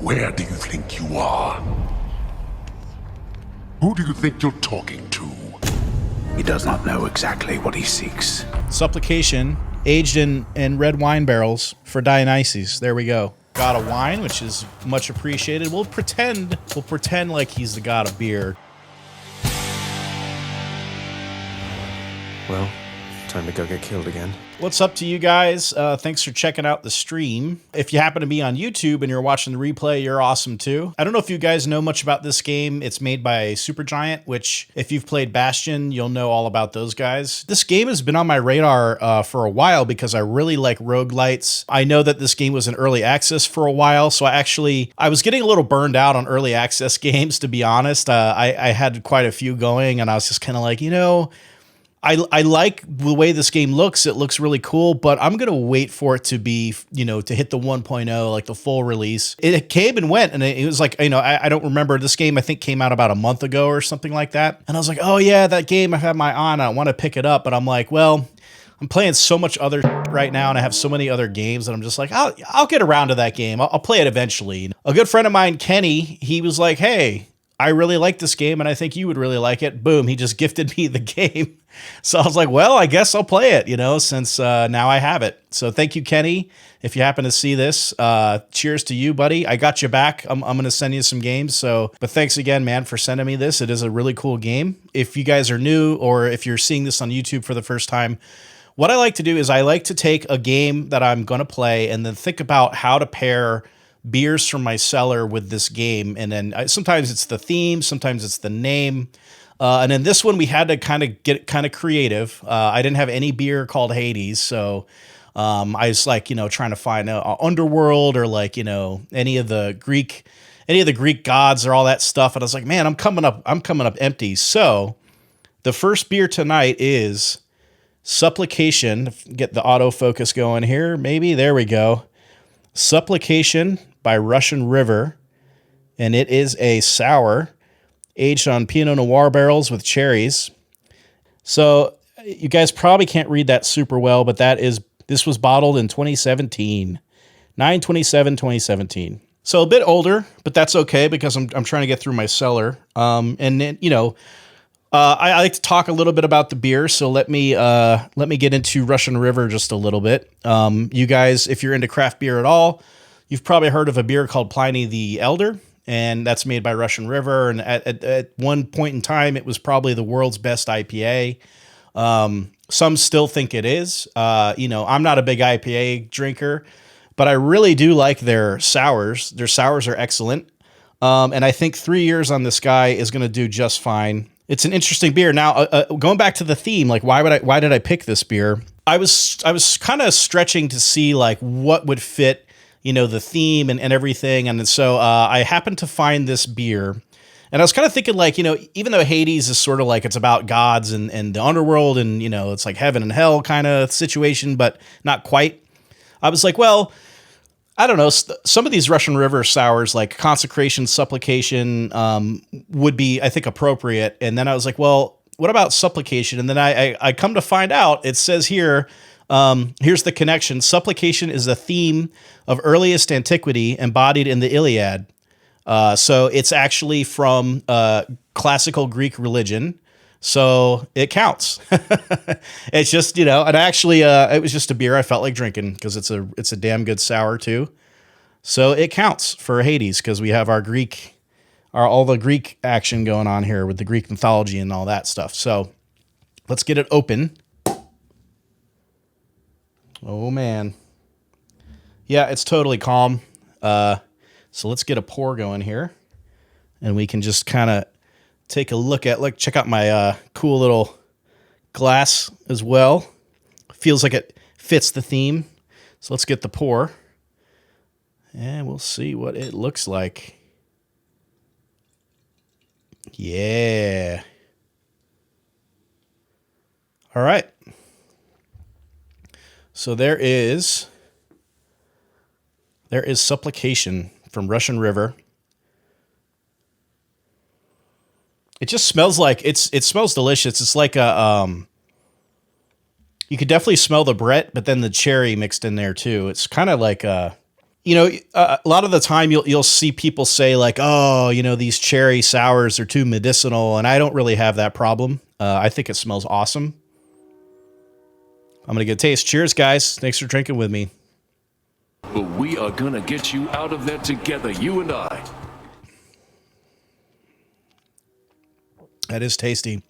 Where do you think you are? Who do you think you're talking to? He does not know exactly what he seeks. Supplication, aged in red wine barrels for Dionysus. There we go. God of wine, which is much appreciated. We'll pretend like he's the god of beer. Well, time to go get killed again. What's up to you guys? Thanks for checking out the stream. If you happen to be on YouTube and you're watching the replay, you're awesome too. I don't know if you guys know much about this game. It's made by Supergiant, which if you've played Bastion, you'll know all about those guys. This game has been on my radar for a while because I really like roguelites. I know that this game was in early access for a while, so I was getting a little burned out on early access games, to be honest. I had quite a few going, and I was just kind of like, you know, I like the way this game looks. It looks really cool, but I'm going to wait for it to be, you know, to hit the 1.0, like the full release. It came and went, and it was like, you know, I don't remember. This game, I think, came out about a month ago or something like that. And I was like, oh yeah, that game, I have my eye on. I want to pick it up, but I'm like, well, I'm playing so much other right now, and I have so many other games that I'm just like, I'll get around to that game. I'll play it eventually. A good friend of mine, Kenny, he was like, hey, I really like this game, and I think you would really like it. Boom, he just gifted me the game. So I was like, well, I guess I'll play it, you know, since now I have it. So thank you, Kenny. If you happen to see this, cheers to you, buddy. I got you back. I'm going to send you some games. But thanks again, man, for sending me this. It is a really cool game. If you guys are new, or if you're seeing this on YouTube for the first time, what I like to do is I like to take a game that I'm going to play and then think about how to pair beers from my cellar with this game. And then sometimes it's the theme, sometimes it's the name. And then this one, we had to kind of get kind of creative. I didn't have any beer called Hades. So I was like, you know, trying to find Underworld, or like, you know, any of the Greek gods or all that stuff. And I was like, man, I'm coming up empty. So the first beer tonight is Supplication. Get the autofocus going here. Maybe there we go. Supplication by Russian River. And it is a sour, aged on Pinot Noir barrels with cherries. So you guys probably can't read that super well, but this was bottled in 2017, 9/27/2017. So a bit older, but that's okay because I'm trying to get through my cellar. And then, you know, I like to talk a little bit about the beer. So let me get into Russian River just a little bit. You guys, if you're into craft beer at all, you've probably heard of a beer called Pliny the Elder. And that's made by Russian River. And at one point in time, it was probably the world's best IPA. Some still think it is. You know, I'm not a big IPA drinker, but I really do like their sours. Their sours are excellent. And I think 3 years on this guy is going to do just fine. It's an interesting beer. Now, going back to the theme, like why did I pick this beer? I was kind of stretching to see like what would fit, you know, the theme and everything. And so I happened to find this beer, and I was kind of thinking like, you know, even though Hades is sort of like, it's about gods and the underworld, and, you know, it's like heaven and hell kind of situation, but not quite. I was like, well, I don't know. Some of these Russian River sours, like Consecration, Supplication, would be, I think, appropriate. And then I was like, well, what about Supplication? And then I come to find out, it says here, here's the connection. Supplication is a theme of earliest antiquity embodied in the Iliad. So it's actually from classical Greek religion. So it counts. It's just, you know, and actually it was just a beer I felt like drinking because it's a damn good sour too. So it counts for Hades because we have all the Greek action going on here with the Greek mythology and all that stuff. So let's get it open. Oh man. Yeah, it's totally calm. So let's get a pour going here, and we can just kind of take a look at, check out my cool little glass as well. Feels like it fits the theme. So let's get the pour, and we'll see what it looks like. Yeah. All right. So there is Supplication from Russian River. It just smells like it smells delicious. It's like a You could definitely smell the Brett, but then the cherry mixed in there too. It's kind of like you know, a lot of the time you'll see people say like, oh, you know, these cherry sours are too medicinal, and I don't really have that problem. I think it smells awesome. I'm gonna get a taste. Cheers, guys. Thanks for drinking with me. But we are gonna get you out of there together, you and I. That is tasty.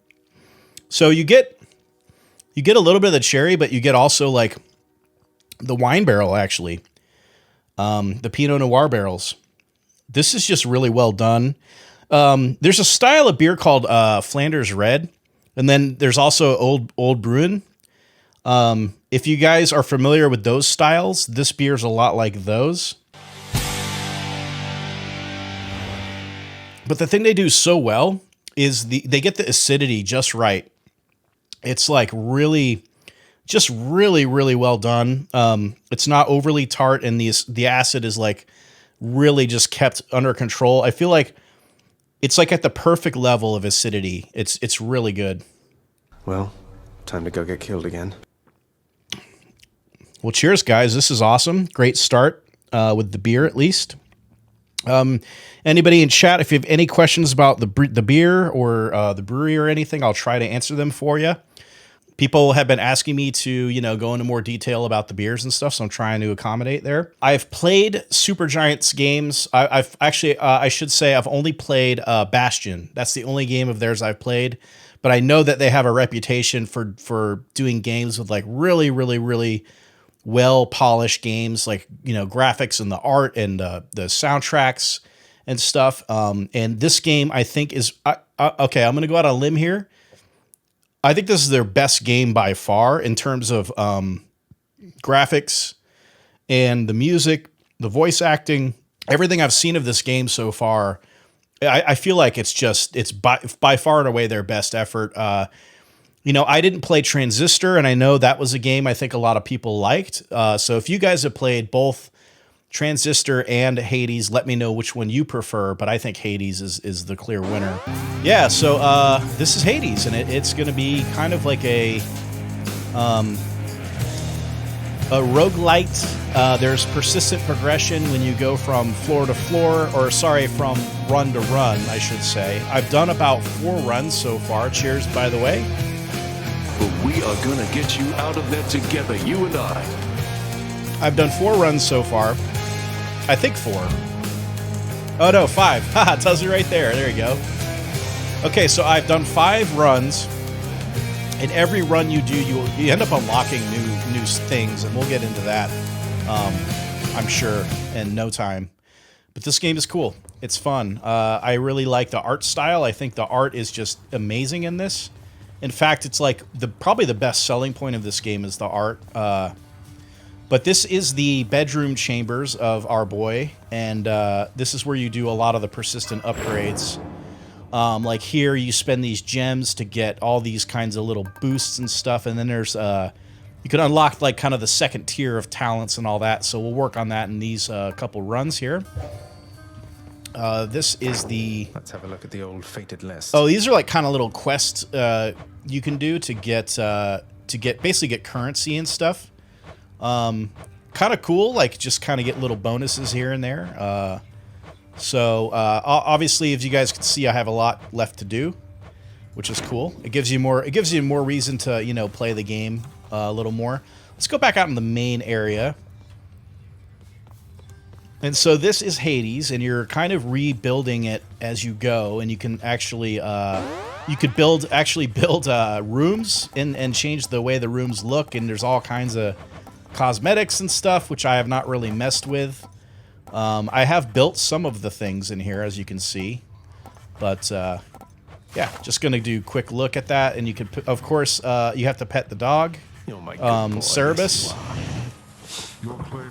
So you get a little bit of the cherry, but you get also like the wine barrel, actually. The Pinot Noir barrels. This is just really well done. There's a style of beer called Flanders Red, and then there's also Old Bruin. If you guys are familiar with those styles, this beer is a lot like those. But the thing they do so well is they get the acidity just right. It's like really well done. It's not overly tart, and the acid is like really just kept under control. I feel like it's like at the perfect level of acidity. It's really good. Well, time to go get killed again. Well, cheers, guys. This is awesome. Great start with the beer, at least. Anybody in chat, if you have any questions about the beer or the brewery or anything, I'll try to answer them for you. People have been asking me to, you know, go into more detail about the beers and stuff, so I'm trying to accommodate there. I've played Supergiant's games. I've actually, I should say, I've only played Bastion. That's the only game of theirs I've played. But I know that they have a reputation for doing games with like really well polished games, like, you know, graphics and the art and the soundtracks and stuff. And this game, I think, is okay. I'm going to go out on a limb here. I think this is their best game by far in terms of graphics and the music, the voice acting, everything I've seen of this game so far. I feel like it's by far and away their best effort. You know, I didn't play Transistor, and I know that was a game I think a lot of people liked. So if you guys have played both Transistor and Hades, let me know which one you prefer, but I think Hades is the clear winner. Yeah, so this is Hades, and it's going to be kind of like a roguelite. There's persistent progression when you go from floor to floor, or sorry, from run to run, I should say. I've done about 4 runs so far. Cheers, by the way. But we are gonna get you out of there together, you and I. I've done 4 runs so far. I think 4. Oh no, 5. Haha, it tells you right there. There you go. Okay, so I've done 5 runs. In every run you do, you end up unlocking new things, and we'll get into that, I'm sure, in no time. But this game is cool. It's fun. I really like the art style. I think the art is just amazing in this. In fact, it's like probably the best selling point of this game is the art. But this is the bedroom chambers of our boy, and this is where you do a lot of the persistent upgrades. Like here, you spend these gems to get all these kinds of little boosts and stuff, and then there's you can unlock like kind of the second tier of talents and all that. So we'll work on that in these couple runs here. This is the. Let's have a look at the old fated list. Oh, these are like kind of little quests you can do to basically get currency and stuff. Kind of cool, like just kind of get little bonuses here and there. So obviously, as you guys can see, I have a lot left to do, which is cool. It gives you more reason to, you know, play the game a little more. Let's go back out in the main area. And so this is Hades, and you're kind of rebuilding it as you go, and you can actually you could build rooms and change the way the rooms look, and there's all kinds of cosmetics and stuff, which I have not really messed with. I have built some of the things in here, as you can see, but yeah, just gonna do a quick look at that, and you can, of course, you have to pet the dog, Cerebus.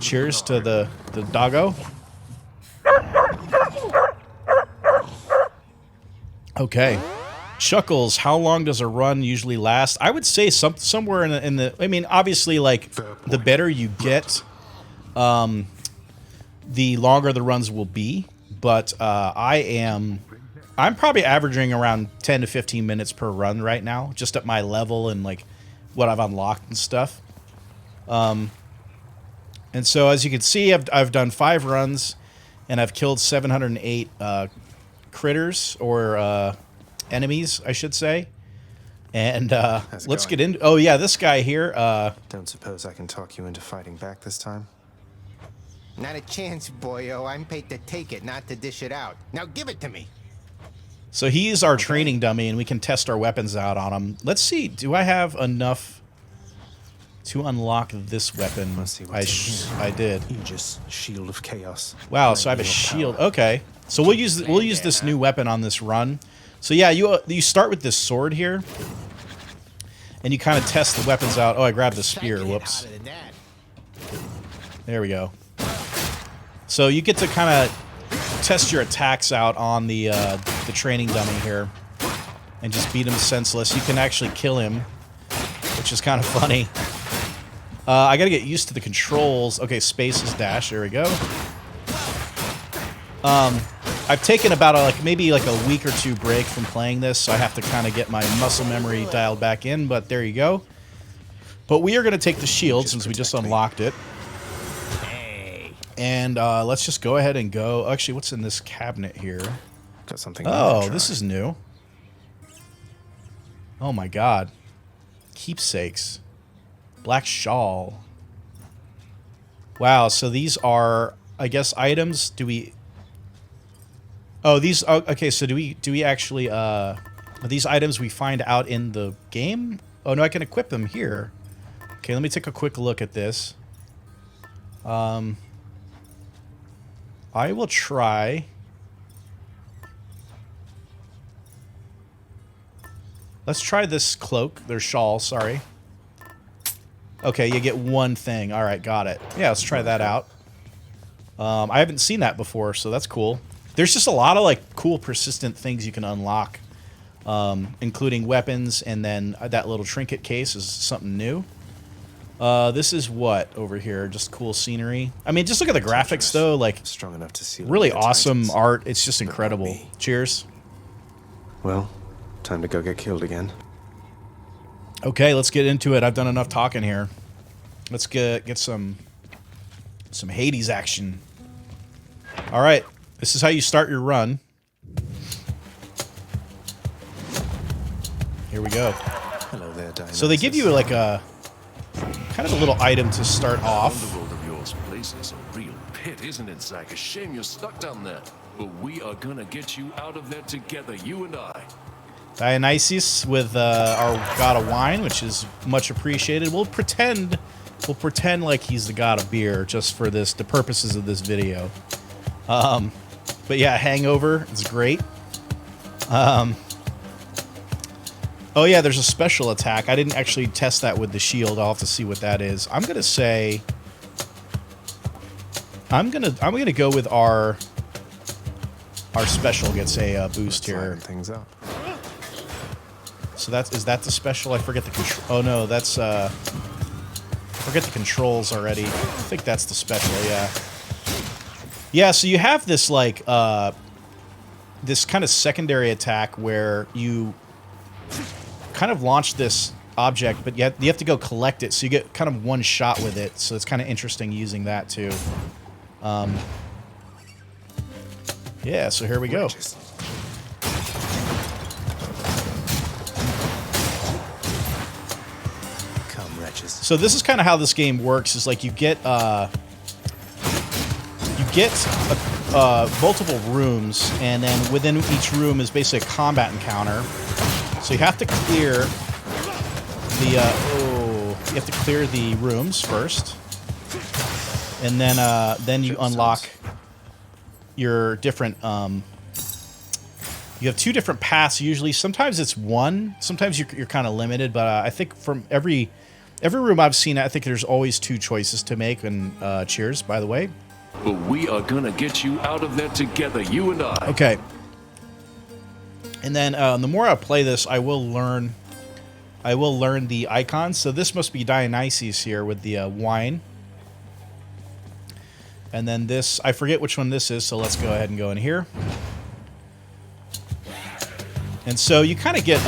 Cheers to the doggo. Okay. Chuckles, how long does a run usually last? I would say somewhere in the I mean, obviously, like, the better you get, the longer the runs will be. But I'm probably averaging around 10 to 15 minutes per run right now, just at my level and, like, what I've unlocked and stuff. And so as you can see, I've done 5 runs, and I've killed 708 critters, or enemies, I should say. And let's get into... Oh, yeah, this guy here... Don't suppose I can talk you into fighting back this time? Not a chance, boyo. I'm paid to take it, not to dish it out. Now give it to me. So he's our training dummy, and we can test our weapons out on him. Let's see. Do I have enough to unlock this weapon? Let's see what's in here. I did. Aegis, Shield of Chaos. Wow, so I have a shield. Okay. So we'll use this new weapon on this run. So yeah, you start with this sword here, and you kind of test the weapons out. Oh, I grabbed the spear. Whoops. There we go. So you get to kind of test your attacks out on the training dummy here, and just beat him senseless. You can actually kill him, which is kind of funny. I gotta get used to the controls. Okay, space is dash. There we go. I've taken about maybe a week or 2 break from playing this, so I have to kind of get my muscle memory dialed back in, but there you go. But we are going to take the shield since we just unlocked it. And let's just go ahead and go. Actually, what's in this cabinet here? Got something. Oh, this is new. Oh my god. Keepsakes. Black shawl. Wow, so these are, I guess, items. Do we... Oh, these... Oh, okay, so do we actually... Are these items we find out in the game? Oh, no, I can equip them here. Okay, let me take a quick look at this. I will try... Let's try this cloak. Their shawl, sorry. Okay, you get 1 thing. All right, got it. Yeah, let's try that out. I haven't seen that before, so that's cool. There's just a lot of cool persistent things you can unlock, including weapons, and then that little trinket case is something new. This is what over here? Just cool scenery. I mean, just look at the graphics though. Strong enough to see. Really awesome art. It's just incredible. Cheers. Well, time to go get killed again. Okay, let's get into it. I've done enough talking here. Let's get some Hades action. All right, this is how you start your run. Here we go. Hello there, Dionysus. So they give you a kind of a little item to start off. Underworld of yours, place is a real pit, isn't it, Zach? A shame you're stuck down there. But we are gonna get you out of there together, you and I. Dionysus with our god of wine, which is much appreciated. We'll pretend like he's the god of beer just for the purposes of this video. But yeah, Hangover is great. Oh yeah, there's a special attack. I didn't actually test that with the shield. I'll have to see what that is. I'm gonna say I'm gonna go with our special gets a boost here. Things up. So is that the special? I forget the control. Oh no, that's I forget the controls already. I think that's the special. Yeah. Yeah. So you have this this kind of secondary attack where you kind of launch this object, but you have to go collect it. So you get kind of 1 shot with it. So it's kind of interesting using that too. Yeah. So here we go. So this is kind of how this game works. Is you get multiple rooms, and then within each room is basically a combat encounter. So you have to clear the rooms first, and then you unlock your different. You have 2 different paths usually. Sometimes it's 1. Sometimes you're kind of limited, but I think from every room I've seen, I think there's always 2 choices to make. And cheers, by the way. But we are gonna get you out of there together, you and I. Okay. And then the more I play this, I will learn the icons. So this must be Dionysus here with the wine. And then this, I forget which one this is, so let's go ahead and go in here. And so you kind of get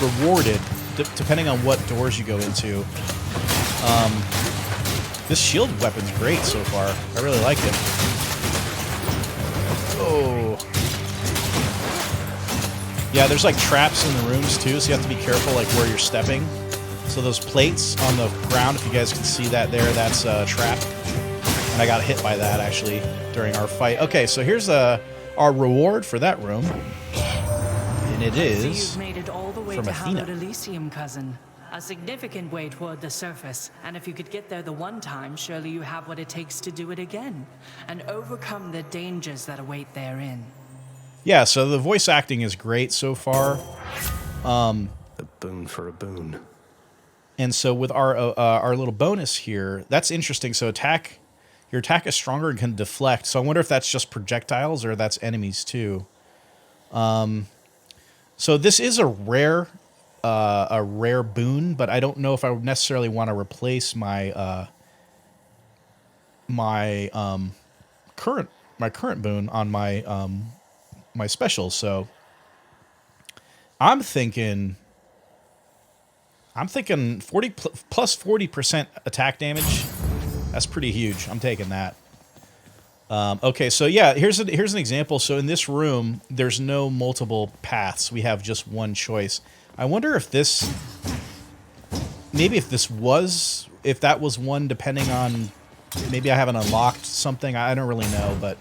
rewarded depending on what doors you go into. This shield weapon's great so far. I really like it. Oh. Yeah, there's like traps in the rooms too, so you have to be careful like where you're stepping. So those plates on the ground, if you guys can see that there, that's a trap. And I got hit by that actually during our fight. Okay, so here's our reward for that room. And it is you've made it all the way from to Athena. Hallowed Elysium, cousin. A significant way toward the surface, and if you could get there the one time, surely you have what it takes to do it again, and overcome the dangers that await therein. Yeah, so the voice acting is great so far. A boon for a boon. And so with our little bonus here, that's interesting. So your attack is stronger and can deflect. So I wonder if that's just projectiles or that's enemies too. So this is a rare boon, but I don't know if I would necessarily want to replace my current boon on my special. So I'm thinking 40 plus 40% attack damage. That's pretty huge. I'm taking that. Okay, so yeah, here's an example. So in this room, there's no multiple paths. We have just one choice. I wonder if this, maybe if that was one, depending on, maybe I haven't unlocked something. I don't really know, but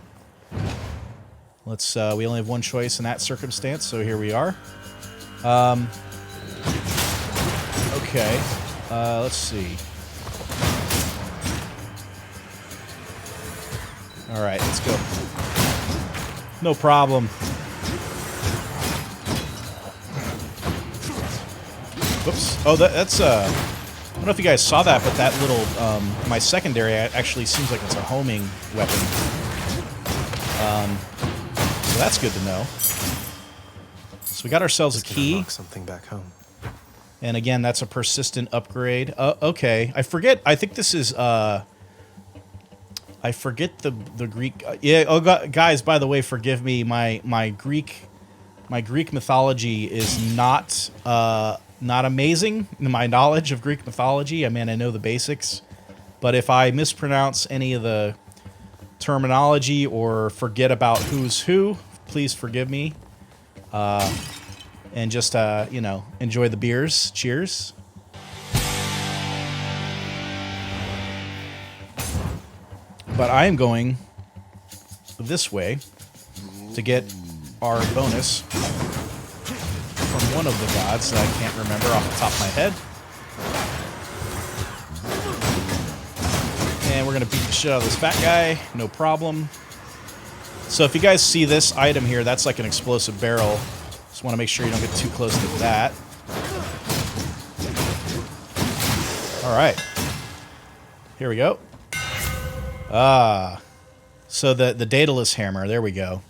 let's, we only have one choice in that circumstance, so here we are. Okay, let's see. All right, let's go. No problem. Whoops. Oh, that's I don't know if you guys saw that, but that little my secondary actually seems like it's a homing weapon. So that's good to know. So we got ourselves a key. Unlock something back home. And again, that's a persistent upgrade. Okay, I forget. I think this is I forget the Greek. Yeah. Oh, guys. By the way, forgive me. My Greek mythology is not amazing. My knowledge of Greek mythology. I mean, I know the basics, but if I mispronounce any of the terminology or forget about who's who, please forgive me. And just you know, enjoy the beers. Cheers. But I am going this way to get our bonus from one of the gods that I can't remember off the top of my head. And we're going to beat the shit out of this fat guy. No problem. So if you guys see this item here, that's like an explosive barrel. Just want to make sure you don't get too close to that. All right. Here we go. So the Daedalus hammer, there we go.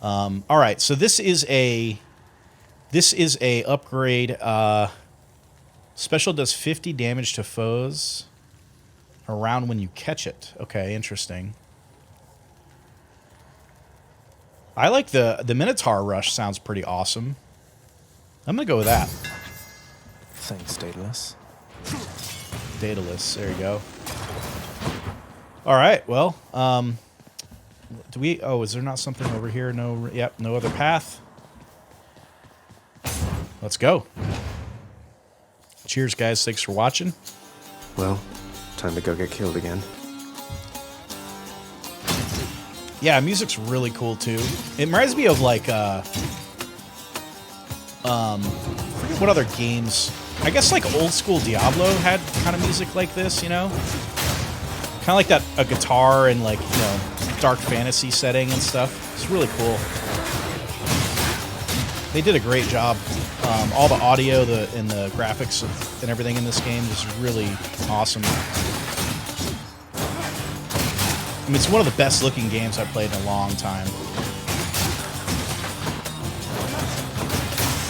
All right, so this is a upgrade. Special does 50 damage to foes around when you catch it. Okay, interesting. I like the Minotaur Rush, sounds pretty awesome. I'm gonna go with that. Thanks, Daedalus. Daedalus, there you go. All right, well, do we, oh, is there not something over here? No, yep, no other path. Let's go. Cheers, guys. Thanks for watching. Well, time to go get killed again. Yeah, music's really cool, too. It reminds me of, like, I forget what other games. I guess, like, old school Diablo had kind of music like this, you know? Kind of like that, a guitar and, like, you know, dark fantasy setting and stuff. It's really cool. They did a great job. All the audio and the graphics and everything in this game is really awesome. I mean, it's one of the best looking games I've played in a long time.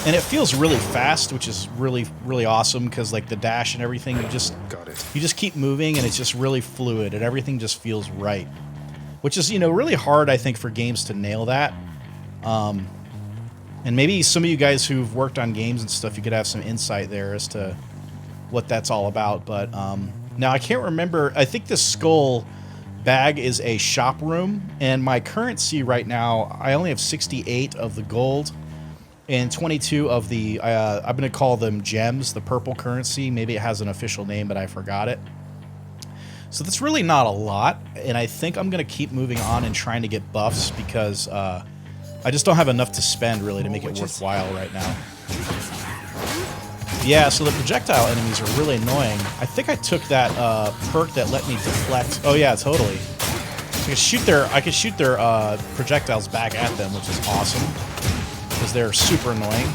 And it feels really fast, which is really, really awesome because, like, the dash and everything, you just keep moving and it's just really fluid and everything just feels right. Which is, you know, really hard, I think, for games to nail that. And maybe some of you guys who've worked on games and stuff, you could have some insight there as to what that's all about. But now I can't remember. I think the skull bag is a shop room, and my currency right now, I only have 68 of the gold and 22 of the, I'm going to call them gems, the purple currency. Maybe it has an official name, but I forgot it. So that's really not a lot, and I think I'm going to keep moving on and trying to get buffs because I just don't have enough to spend, really, to make it worthwhile right now. Yeah, so the projectile enemies are really annoying. I think I took that perk that let me deflect. Oh yeah, totally. So I could shoot their projectiles back at them, which is awesome because they're super annoying.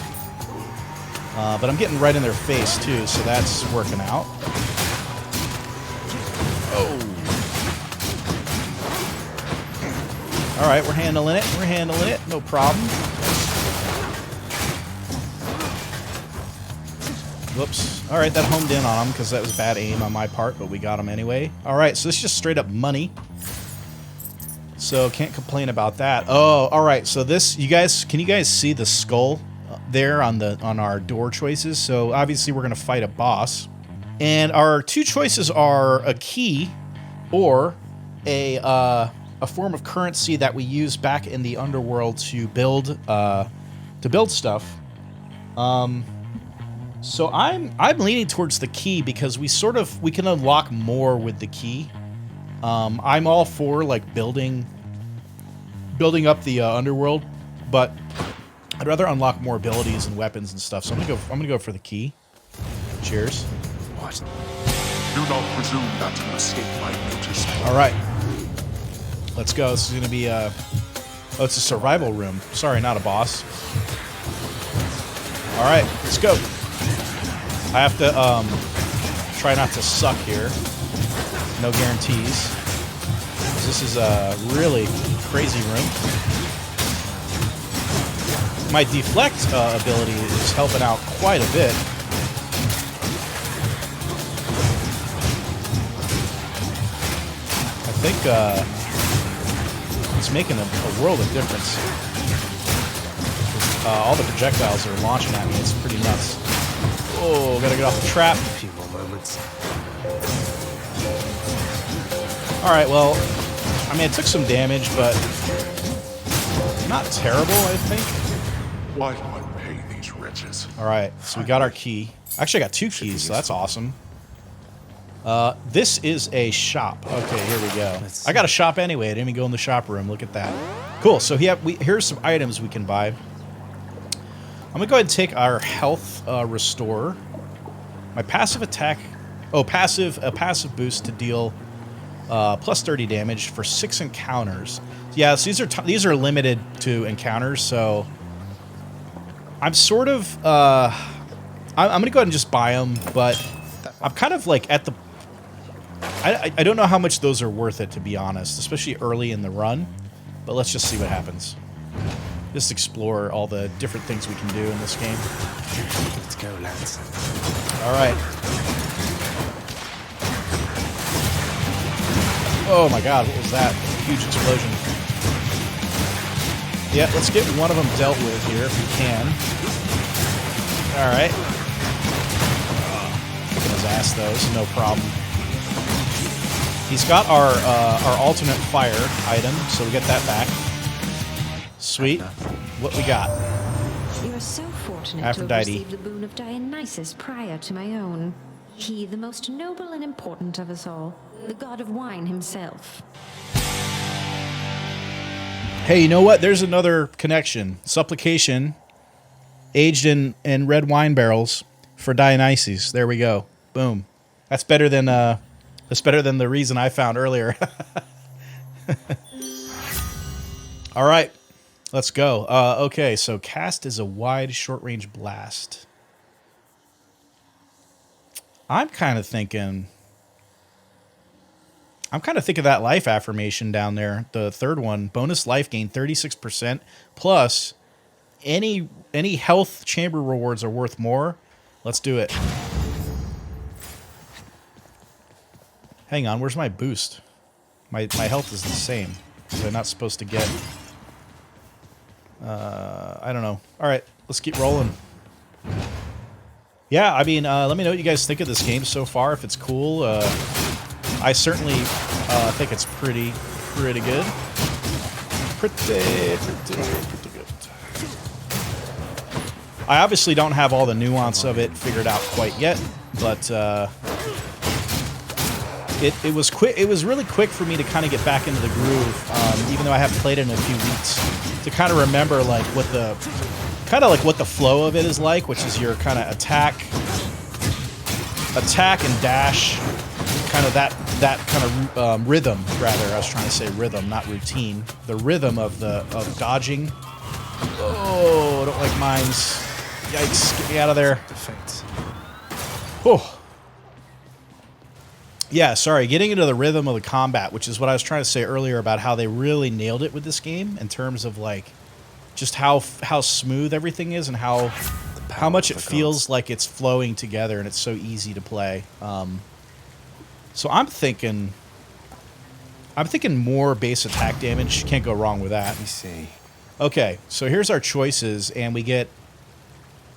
But I'm getting right in their face too, so that's working out. Oh. All right, we're handling it. We're handling it. No problem. Whoops. All right, that homed in on him because that was bad aim on my part, but we got him anyway. All right, so this is just straight up money. So can't complain about that. Oh, all right. So this, can you guys see the skull there on our door choices? So obviously we're gonna fight a boss, and our two choices are a key or a form of currency that we use back in the Underworld to build stuff. So I'm leaning towards the key because we can unlock more with the key. I'm all for like building up the Underworld, but I'd rather unlock more abilities and weapons and stuff. So I'm gonna go for the key. Cheers. What? Do not presume that to escape my notice. All right, let's go. This is gonna be oh, it's a survival room. Sorry, not a boss. All right, let's go. I have to try not to suck here. No guarantees. This is a really crazy room. My deflect ability is helping out quite a bit. I think it's making a world of difference. All the projectiles are launching at me. It's pretty nuts. Oh, gotta get off the trap. A few more moments. Alright, well, I mean, it took some damage, but not terrible, I think. Why do I pay these wretches? Alright, so we got our key. Actually, I got two keys, so that's awesome. This is a shop. Okay, here we go. I got a shop anyway. I didn't even go in the shop room. Look at that. Cool, so here's some items we can buy. I'm gonna go ahead and take our health restore. My passive attack, a passive boost to deal plus 30 damage for 6 encounters. Yeah, so these are limited to encounters. So I'm sort of I'm gonna go ahead and just buy them, but I'm kind of like at the. I don't know how much those are worth it, to be honest, especially early in the run. But let's just see what happens. Just explore all the different things we can do in this game. Let's go, lads. All right. Oh my God, what was that? Huge explosion. Yeah, let's get one of them dealt with here if we can. All right. Kicking his ass though, so no problem. He's got our alternate fire item, so we get that back. Sweet. What we got? You are so fortunate Aphrodite. to have received the boon of Dionysus prior to my own. He, the most noble and important of us all, the god of wine himself. Hey, you know what? There's another connection. Supplication, aged in red wine barrels for Dionysus. There we go. Boom. That's better than the reason I found earlier. All right. Let's go. Okay, so cast is a wide, short-range blast. I'm kind of thinking that life affirmation down there, the third one. Bonus life gain 36%, plus any health chamber rewards are worth more. Let's do it. Hang on, where's my boost? My health is the same. Was I not supposed to get... I don't know. All right, let's keep rolling. Yeah, I mean, let me know what you guys think of this game so far. If it's cool, I certainly think it's pretty good. Pretty good. I obviously don't have all the nuance of it figured out quite yet, but it was quick. It was really quick for me to kind of get back into the groove, even though I haven't played it in a few weeks, to kind of remember like what the flow of it is like, which is your kind of attack and dash, kind of that kind of rhythm. Rather, I was trying to say rhythm, not routine. The rhythm of dodging. Oh, I don't like mines. Yikes! Get me out of there. Oh. Yeah, sorry. Getting into the rhythm of the combat, which is what I was trying to say earlier about how they really nailed it with this game in terms of like just how smooth everything is and how much it feels like it's flowing together and it's so easy to play. So I'm thinking more base attack damage. Can't go wrong with that. Let me see. Okay, so here's our choices, and we get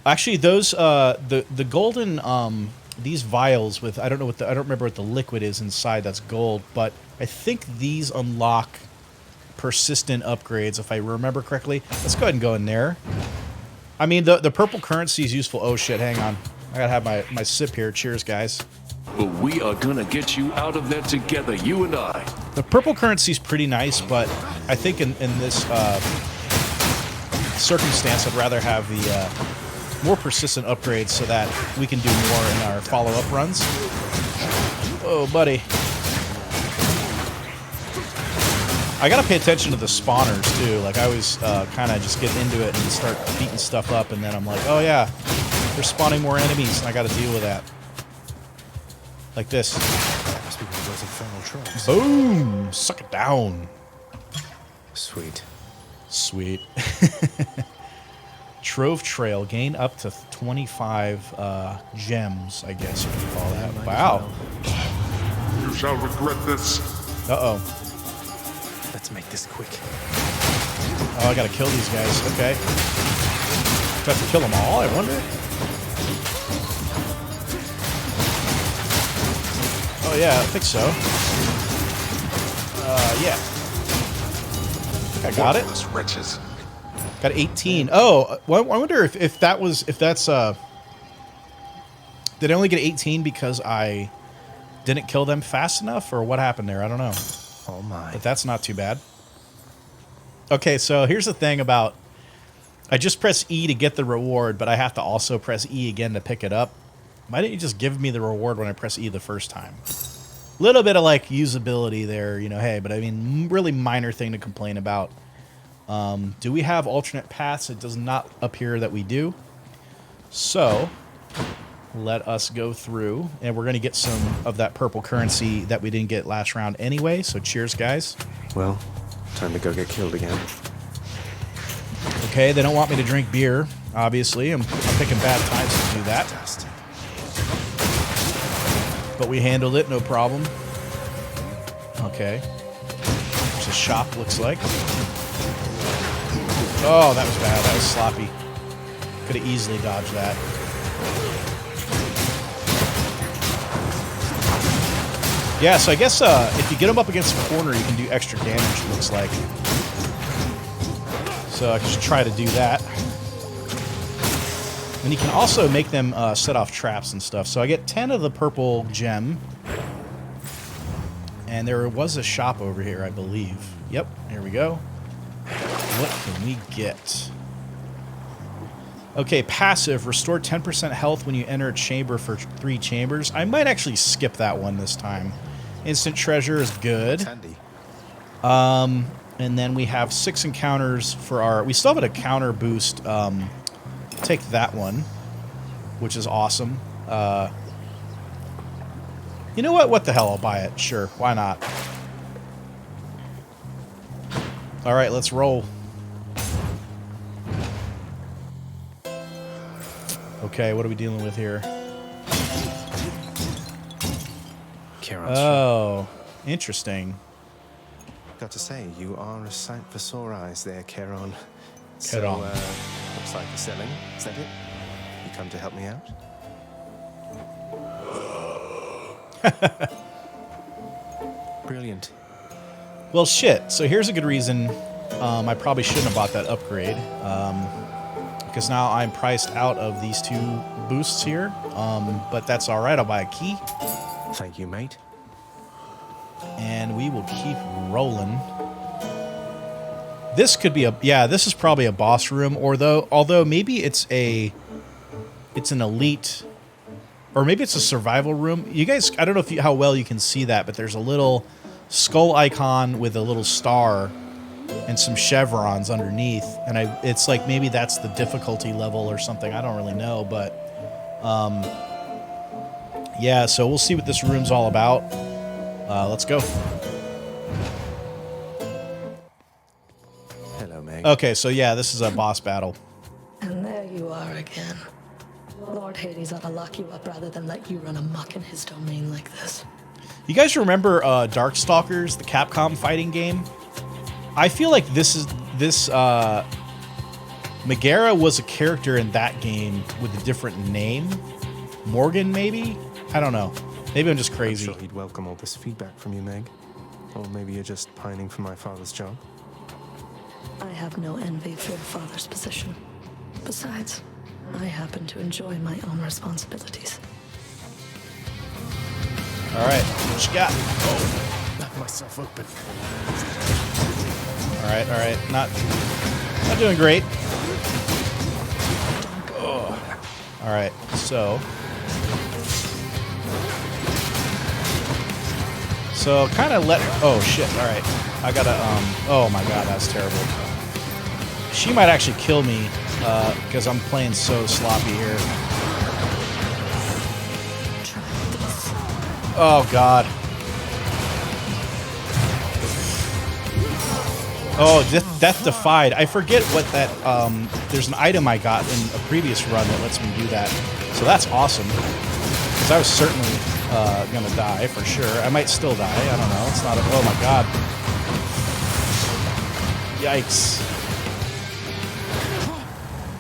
actually those the golden these vials with I don't remember what the liquid is inside that's gold, but I think these unlock persistent upgrades if I remember correctly. Let's go ahead and go in there. I mean the purple currency is useful. Oh shit, hang on. I gotta have my sip here. Cheers, guys. But we are gonna get you out of there together, you and I. The purple currency is pretty nice, but I think in this circumstance I'd rather have the more persistent upgrades so that we can do more in our follow-up runs. Oh, buddy. I gotta pay attention to the spawners, too. Like, I always kind of just get into it and start beating stuff up, and then I'm like, oh, yeah, they're spawning more enemies, and I gotta deal with that. Like this. Must be one of those infernal trolls. Boom! Suck it down. Sweet. Sweet. Trove Trail, gain up to 25 gems, I guess you can call that. Wow. You shall regret this. Uh-oh. Let's make this quick. Oh, I gotta kill these guys. Okay. Do I have to kill them all, I wonder? Oh, yeah, I think so. Yeah. I think I got it. Worthless wretches. Got 18. Oh, well, I wonder if that's did I only get 18 because I didn't kill them fast enough, or what happened there? I don't know. Oh my. But that's not too bad. Okay, so here's the thing about I just press E to get the reward, but I have to also press E again to pick it up. Why didn't you just give me the reward when I press E the first time? Little bit of like usability there, you know, hey, but I mean, really minor thing to complain about. Do we have alternate paths? It does not appear that we do. So, let us go through, and we're going to get some of that purple currency that we didn't get last round anyway, so cheers, guys. Well, time to go get killed again. Okay, they don't want me to drink beer, obviously. I'm picking bad times to do that. But we handled it, no problem. Okay. There's a shop, looks like. Oh, that was bad. That was sloppy. Could have easily dodged that. Yeah, so I guess if you get them up against the corner, you can do extra damage, it looks like. So I can just try to do that. And you can also make them set off traps and stuff. So I get 10 of the purple gem. And there was a shop over here, I believe. Yep, here we go. What can we get? Okay, passive. Restore 10% health when you enter a chamber for 3 chambers. I might actually skip that one this time. Instant treasure is good. And then we have 6 encounters for our... We still have a counter boost. Take that one, which is awesome. You know what? What the hell? I'll buy it. Sure. Why not? All right, let's roll. Okay, what are we dealing with here? Oh, interesting. Got to say, you are a sight for sore eyes there, Charon. Head on. Looks like you're selling. Is that it? You come to help me out? Brilliant. Well, shit. So here's a good reason I probably shouldn't have bought that upgrade. Because now I'm priced out of these 2 boosts here. But that's all right. I'll buy a key. Thank you, mate. And we will keep rolling. This could be this is probably a boss room, although maybe it's an elite, or maybe it's a survival room. You guys, I don't know how well you can see that, but there's a little skull icon with a little star and some chevrons underneath, and it's like maybe that's the difficulty level or something. I don't really know, but yeah. So we'll see what this room's all about. Let's go. Hello, Meg. Okay, so yeah, this is a boss battle. And there you are again. Lord Hades ought to lock you up rather than let you run amok in his domain like this. You guys remember Darkstalkers, the Capcom fighting game? I feel like Megaera was a character in that game with a different name. Morgan, maybe? I don't know. Maybe I'm just crazy. I'm sure he'd welcome all this feedback from you, Meg. Or maybe you're just pining for my father's job. I have no envy for your father's position. Besides, I happen to enjoy my own responsibilities. All right, what you got? Oh, knocked myself open. All right. Not doing great. Oh. All right, so kind of oh shit, all right. I gotta, oh my god, that's terrible. She might actually kill me, because I'm playing so sloppy here. Oh god. Oh, Death Defied. I forget what that, there's an item I got in a previous run that lets me do that. So that's awesome. Because I was certainly gonna die for sure. I might still die. I don't know. It's not a... Oh my god. Yikes.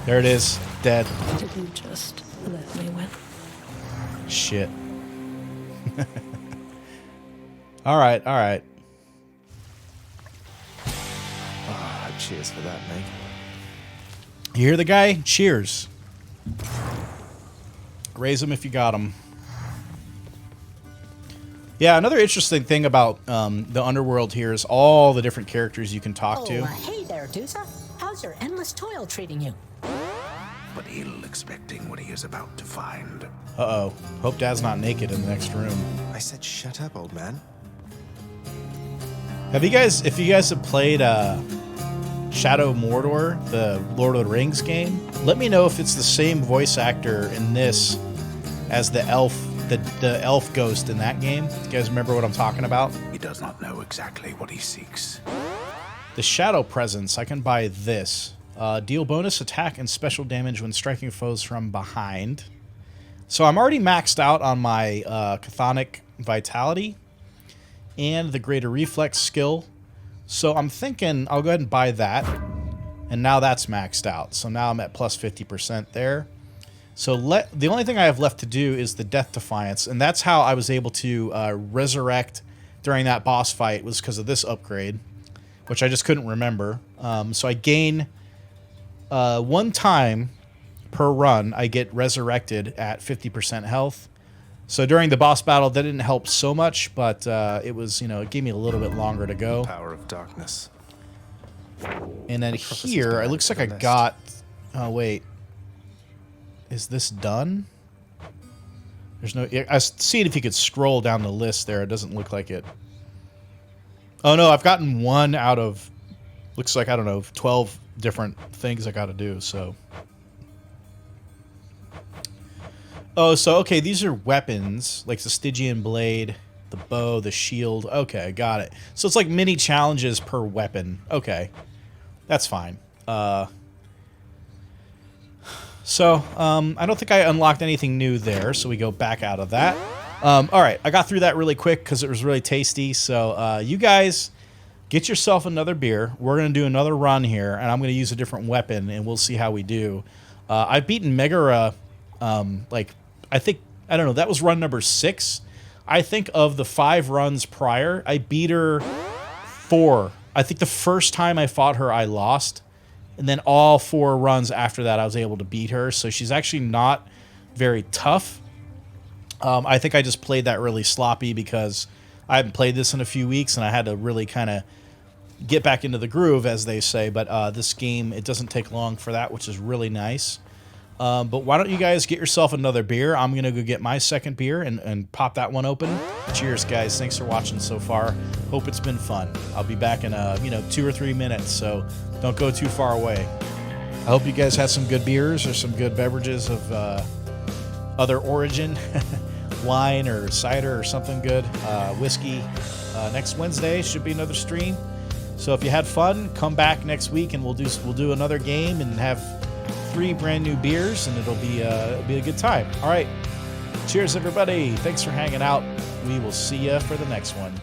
There it is. Dead. Did you just let me win? Shit. Alright. Cheers for that, Meg. You hear the guy? Cheers. Raise them if you got them. Yeah, another interesting thing about the Underworld here is all the different characters you can talk to. Hey there, Dusa. How's your endless toil treating you? But ill expecting what he is about to find. Uh-oh. Hope Dad's not naked in the next room. I said shut up, old man. If you guys have played Shadow Mordor, the Lord of the Rings game, let me know if it's the same voice actor in this as the elf ghost in that game. You guys remember what I'm talking about? He does not know exactly what he seeks. The Shadow Presence, I can buy this. Deal bonus attack and special damage when striking foes from behind. So I'm already maxed out on my Chthonic Vitality and the Greater Reflex skill. So I'm thinking I'll go ahead and buy that. And now that's maxed out. So now I'm at plus 50% there. So the only thing I have left to do is the Death Defiance. And that's how I was able to resurrect during that boss fight, was because of this upgrade, which I just couldn't remember. So I gain 1 time per run, I get resurrected at 50% health. So during the boss battle, that didn't help so much, but it was, it gave me a little bit longer to go. Power of darkness. And then here, it looks like I got... Oh, wait. Is this done? There's no... I was seeing if you could scroll down the list there. It doesn't look like it. Oh, no, I've gotten 1 out of... Looks like, I don't know, 12 different things I got to do, so... Oh, so, okay, these are weapons, like the Stygian Blade, the bow, the shield. Okay, got it. So it's like mini challenges per weapon. Okay, that's fine. So, I don't think I unlocked anything new there, so we go back out of that. All right, I got through that really quick because it was really tasty. So, you guys, get yourself another beer. We're going to do another run here, and I'm going to use a different weapon, and we'll see how we do. I've beaten Megaera, like, I don't know, that was run number 6. I think of the 5 runs prior, I beat her 4. I think the first time I fought her, I lost. And then all 4 runs after that, I was able to beat her. So she's actually not very tough. I think I just played that really sloppy because I haven't played this in a few weeks, and I had to really kind of get back into the groove, as they say. But this game, it doesn't take long for that, which is really nice. But why don't you guys get yourself another beer? I'm going to go get my second beer and pop that one open. Cheers, guys. Thanks for watching so far. Hope it's been fun. I'll be back in, 2 or 3 minutes, so don't go too far away. I hope you guys had some good beers or some good beverages of other origin. Wine or cider or something good. Whiskey. Next Wednesday should be another stream. So if you had fun, come back next week and we'll do another game and have 3 brand new beers, and it'll be a good time. All right. Cheers, everybody. Thanks for hanging out. We will see you for the next one.